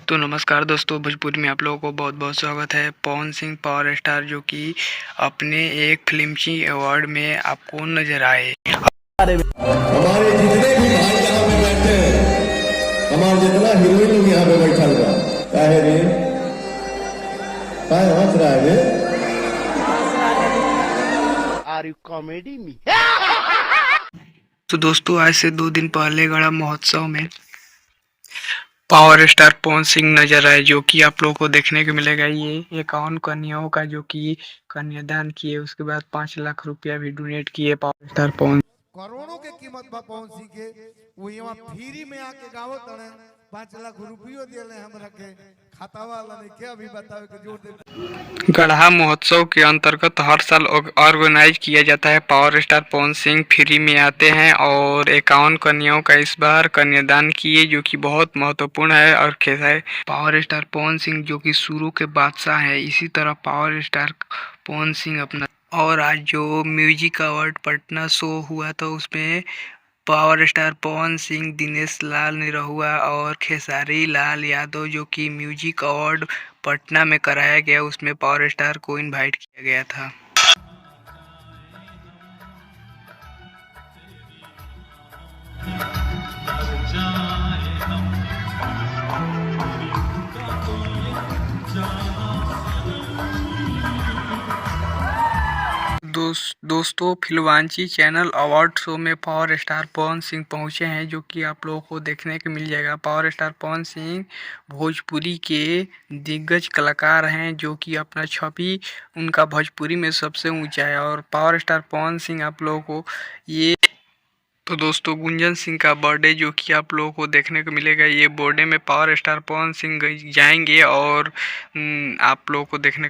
तो नमस्कार दोस्तों, भोजपुरी में आप लोगों को बहुत बहुत स्वागत है। पवन सिंह पावर स्टार जो कि अपने एक फिल्मची अवार्ड में आपको नजर आए। हमारे जितने भी भाई यहाँ पे बैठे हैं, हमारे जितना हीरोइन लोग यहाँ पे बैठा हुआ काहे रे काहे हंस रहा है रे? Are you comedy me? तो दोस्तों, आज से 2 दिन पहले गढ़ा महोत्सव में पावर स्टार पवन सिंह नजर आए, जो कि आप लोगों को देखने को मिलेगा। ये 51 कन्याओं का जो कि कन्यादान किए, उसके बाद 5 लाख रुपया भी डोनेट किए पावर स्टार पवन। करोड़ों के कीमत बा पवन सिंह के, वो यहाँ फ्री में आके गावत तड़े 5 लाख रुपयो दिले हमरा के खाता वाला ने के अभी बतावे के जोर दे। गढ़ा महोत्सव के अंतर्गत हर साल ऑर्गेनाइज किया जाता है। Power star Pawan Singh free में आते हैं और 51 कन्याओं का इस बार कन्यादान किए, जो कि बहुत महत्वपूर्ण है। और है पावर स्टार पवन सिंह जो कि शुरू के बादशाह है, इसी तरह पावर स्टार पवन सिंह अपना। और आज जो म्यूजिक अवार्ड पटना शो हुआ था, उसमें पावर स्टार पवन सिंह, दिनेश लाल निरहुआ और खेसारी लाल यादव जो कि म्यूजिक अवार्ड पटना में कराया गया, उसमें पावर स्टार को इनवाइट किया गया था। दोस्तों, फिल्मांची चैनल अवार्ड शो में पावर स्टार पवन सिंह पहुंचे हैं, जो कि आप लोगों को देखने को मिल जाएगा। पावर स्टार पवन सिंह भोजपुरी के दिग्गज कलाकार हैं, जो कि अपना छवि उनका भोजपुरी में सबसे ऊंचा है। और पावर स्टार पवन सिंह आप लोगों को ये तो दोस्तों, गुंजन सिंह का बर्थडे जो कि आप लोगों को देखने को मिलेगा। ये बर्थडे में पावर स्टार पवन सिंह जाएंगे और आप लोगों को देखने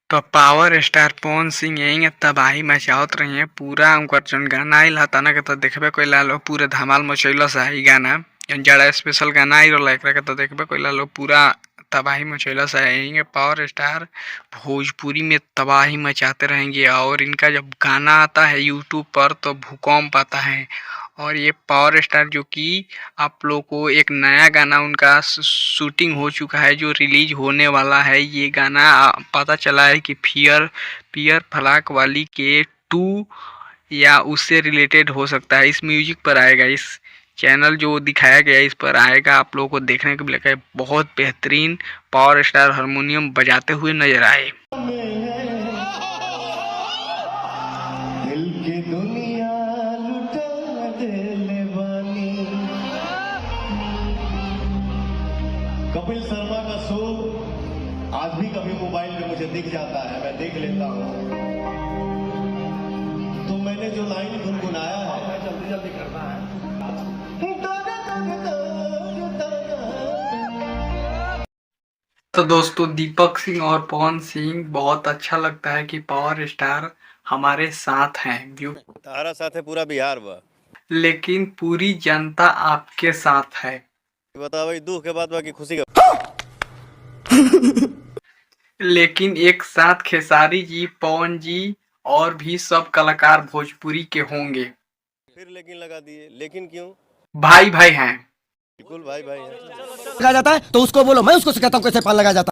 तो पावर स्टार पवन सिंह यही तबाही मचावत रही है। पूरा उनका जन गाना आयल था ना, के तो देखबे कोई लो पूरे धमाल मचैलस है। गाना जरा स्पेशल गाना आई रहा है, तो देखबे कोई लो पूरा तबाही मचैलस है। यही पावर स्टार भोजपुरी में तबाही मचाते रहेंगे। और इनका जब गाना आता है यूट्यूब पर तो भूकंप आता है। और ये पावर स्टार जो कि आप लोग को एक नया गाना उनका शूटिंग हो चुका है, जो रिलीज होने वाला है। ये गाना पता चला है कि पियर फलाक वाली के 2 या उससे रिलेटेड हो सकता है। इस म्यूजिक पर आएगा, इस चैनल जो दिखाया गया इस पर आएगा। आप लोगों को देखने को मिलेगा। बहुत बेहतरीन पावर स्टार हारमोनियम बजाते हुए नजर आए। कपिल शर्मा का शो आज भी कभी मोबाइल में मुझे दिख जाता है, मैं देख लेता हूँ। तो मैंने जो लाइन गुनगुनाया है, जल्दी जल्दी करना है। तो दोस्तों, दीपक सिंह और पवन सिंह, बहुत अच्छा लगता है कि पावर स्टार हमारे साथ हैं। तारा साथ है पूरा बिहार बा, लेकिन पूरी जनता आपके साथ है। बता भाई, दुख के बाद बाकी खुशी का। लेकिन एक साथ खेसारी जी, पवन जी और भी सब कलाकार भोजपुरी के होंगे। फिर लेकिन लगा दिए, लेकिन क्यों? भाई भाई हैं। बिल्कुल भाई भाई हैं। लगा जाता है तो उसको बोलो, मैं उसको सिखाता हूँ कैसे पान लगा जाता है।